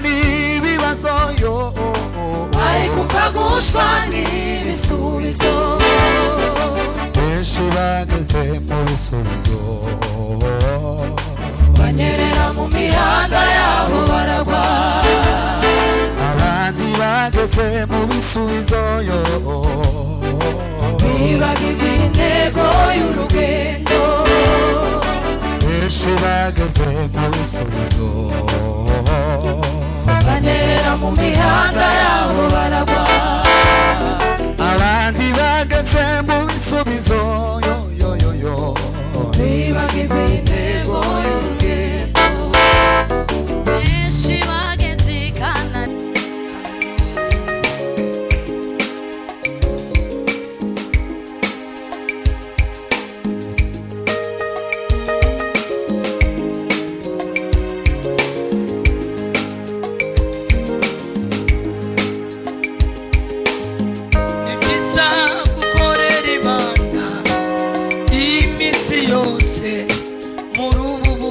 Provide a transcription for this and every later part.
n'ibibazo yo ariko ukagushwa n'ibisubizo benshi bageze mu bisubizo banyerera mu mihanda yaho baragwa abandi bageze mu bisubizo yo bibagirwa intego y'urugendo benshi bageze mu bisubizo banyerera mu mihanda yaho baragwa abandi bageze mu bisubizo yo bibagirwa intego y'urugendo benshi bageze i Kanani muri ubu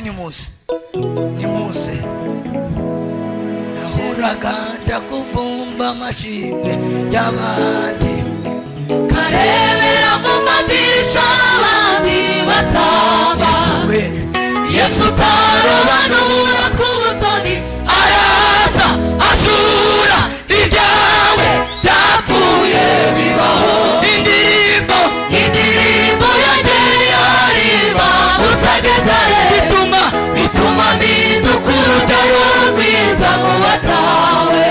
nimuze nimuze. nahoraga nja kuvumba amashimwe y'abandi, karebera mu madirisha abandi batamba. Yesu utarobanura ku butoni, araza azura ibyawe byapfuye bibaho. Indirimbo yanjye yaririmba musageza he, bituma mpinduka urugero rwiza mu batawe.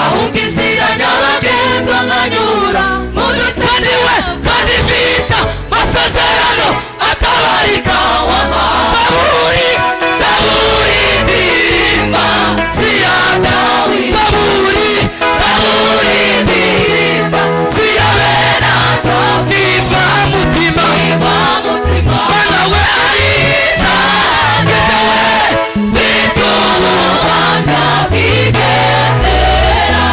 Ahunga inzira nyabagendwa nkanyura mu dusesero, kandi mfite amasezerano atabarika w'amahoro. Zaburi ndirimba ziya Dawidi, Zaburi ndirimba ziya Benaza. Iva mutima Bwana we ariza, mfite ubuhamya bw'igendera.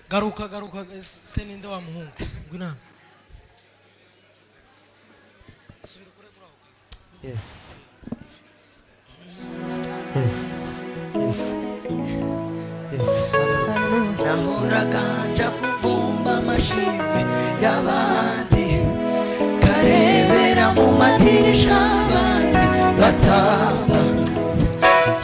garuka se ninde wa muhungu ngwina. Yes. Yes. Yes. Yes. Nahoraga nja kuvumba amashimwe y'abandi, karebera mu madirisha abandi batamba.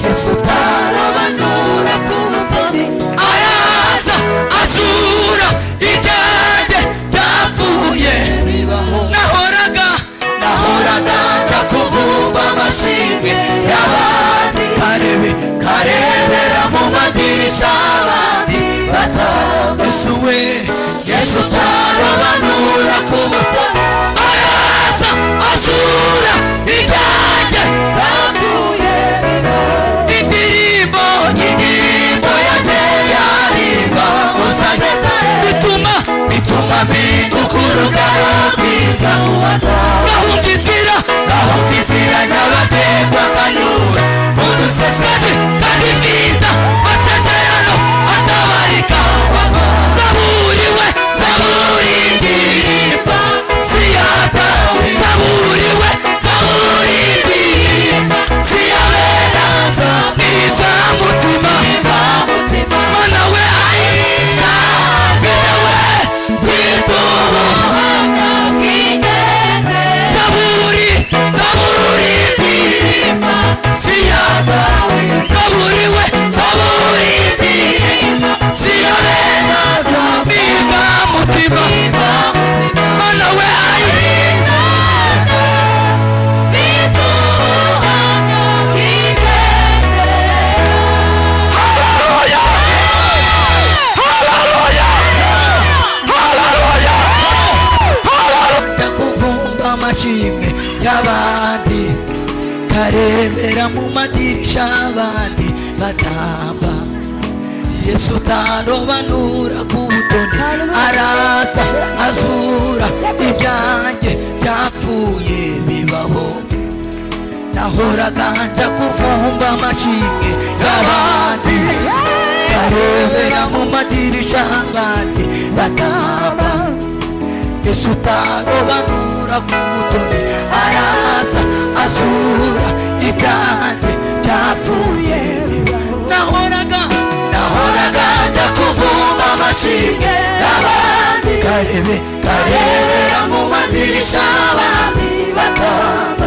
Yesu utarobanura ku butoni, araza azura ibyanjye byapfuye bibaho. Nahoraga nja kuvumba amashimwe y'abandi, karebera mu madirisha abandi batamba. Yesu utarobanura ku butoni, araza azura ibyanjye byapfuye bibaho. Indirimbo yanjye yaririmba musageza he, bituma mpinduka urugero rwiza mu batawe. Gahunga inzira nyabagendwa nkanyura mu dusesero, kandi mfite amasezerano atabarika w'amahoro. Zaburi ndirimba ziya Dawidi, Zaburi ndirimba ziya Benaza. Iva mutima Bwana we ariza, mfite ubuhamya bw'igendera. Zaburi ndirimba ziya Dawidi, Zaburi ndirimba ziya Benaza. Iva mutima Bwana we ariza, mfite ubuhamya kuvumba amashimwe y'abandi, karebera mu madirisha abandi batamba. Yesu utarobanura ku butoni, araza azura ibyanjye byapfuye bibaho. Nahoraga nja kuvumba amashimwe y'abandi, karebera mu madirisha abandi batamba. Yesu utarobanura ku butoni, araza azura ibyanjye byapfuye bibaho. Nahoraga nja kuvumba amashimwe y'abandi, karebera mu madirisha abandi batamba.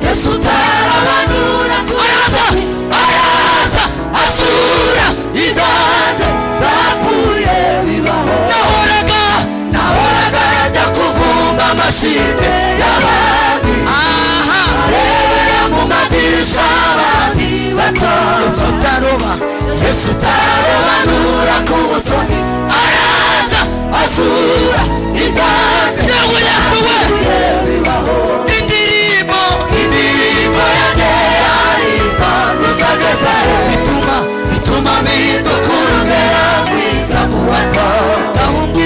Yesu utarobanura ku butoni, araza azura ibyanjye byapfuye bibaho. Nahoraga nja kuvumba amashimwe y'abandi, karebera mu madirisha abandi batamba. Yesu utarobanura ku butoni, araza azura ibyanjye byapfuye bibaho. Indirimbo yanjye yaririmba musageza he, bituma mpinduka urugero rwiza mu batawe. Gahunga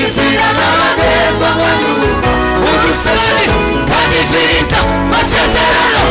inzira nyabagendwa nkanyura mu dusesero, kandi mfite amasezerano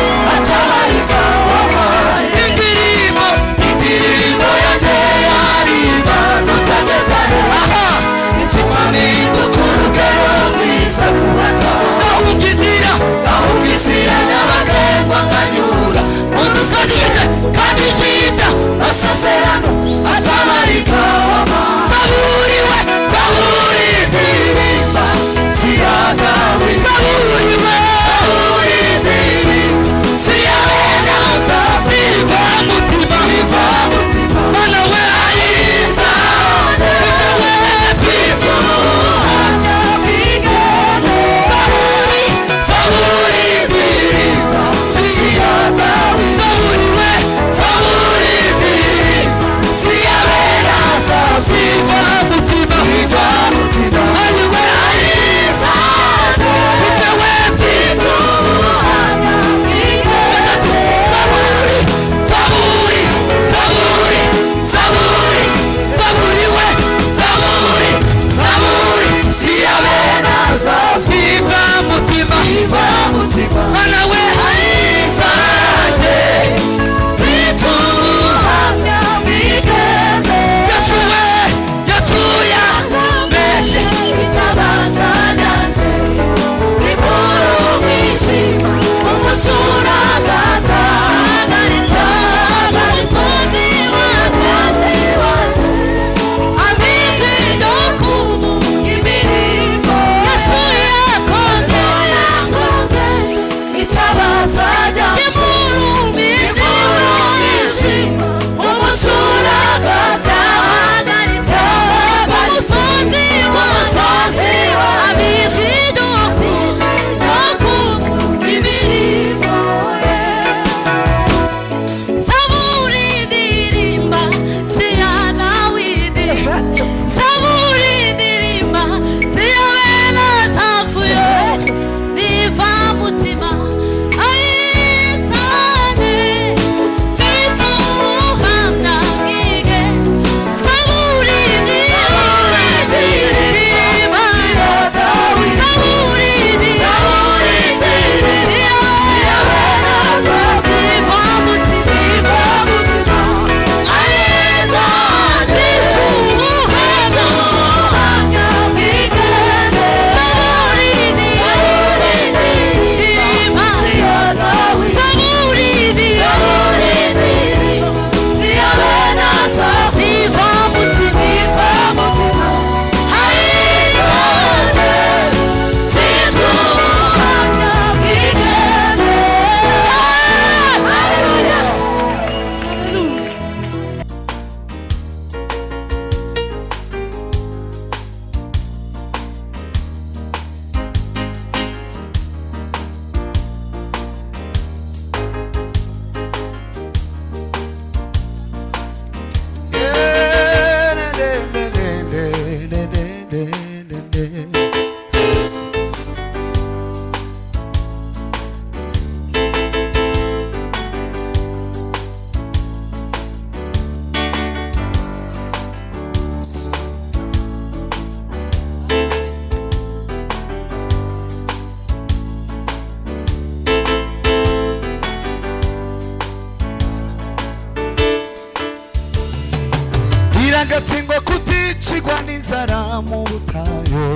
biragatsindwa kuticigwa n'inzara mu butayu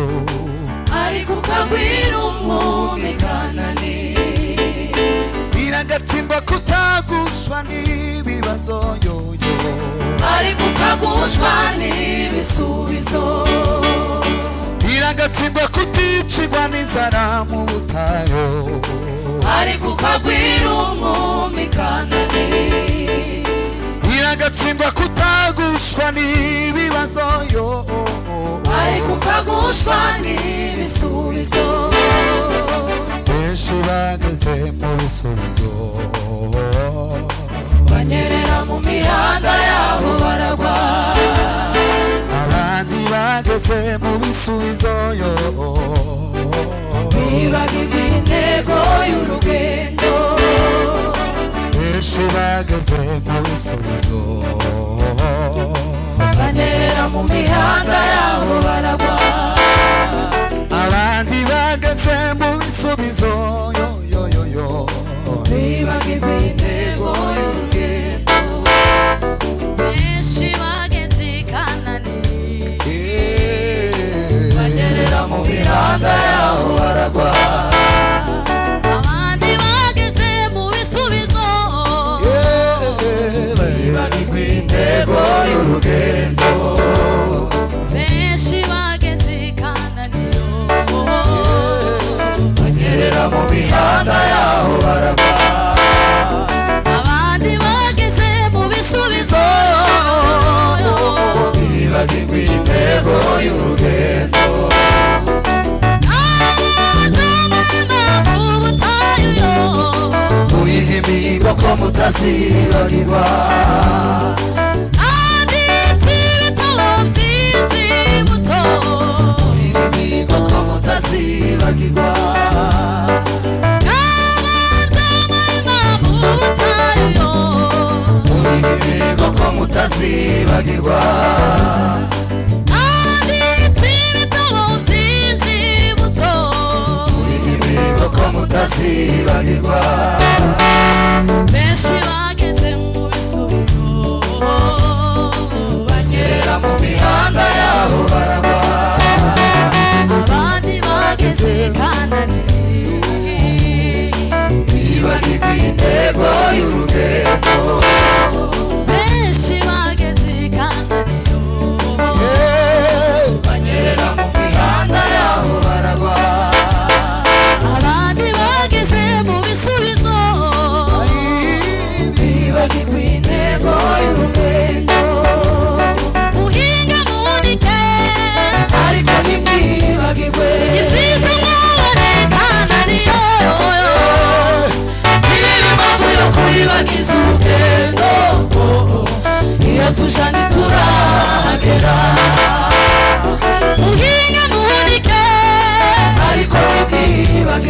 ariko ukagwira umwumi Kanani. biragatsindwa kutagushwa n'ibibazo yoyo ariko ukagushwa n'ibisubizo. biragatsindwa kuticigwa n'inzara mu butayu ariko ukagwira umwumi Kanani. biragatsindwa kutagushwa n'ibibazo yo ariko ukagushwa n'ibisubizo. benshi bageze mu bisubizo banyerera mu mihanda yaho baragwa. abandi bageze mu bisubizo yo bibagirwa intego y'urugendo. benshi bageze mu bisubizo banyerera mu mihanda yaho baragwa. abandi bageze mu bisubizo yo yo yo yo bibagirwa intego y'urugendo. benshi bageze i Kanani. banyerera mu mihanda yaho baragwa. abandi bageze mu bisubizo. bibagirwa intego y'urugendo. benshi bageze i Kanani. banyerera mu mihanda yaho baragwa. abandi bageze mu bisubizo. bibagirwa intego y'urugendo. muyihe imihigo ko mutazibagirwa. muyihe imihigo ko mutazibagirwa. muyihe imihigo ko mutazibagirwa. mutazibagirwa. benshi bageze mu bisubizo. banyerera mu mihanda yaho baragwa. abandi bageze i Kanani. bibagirwa intego y'urugendo. benshi bageze i Kanani. banyerera mu mihanda yaho baragwa. abandi bageze mu bisubizo.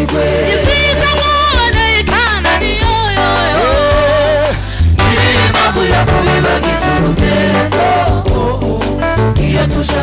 amahirwe nziza muboneye kandi ni yoyoyo impamvu yo kubibagiza urugendo iyo tuja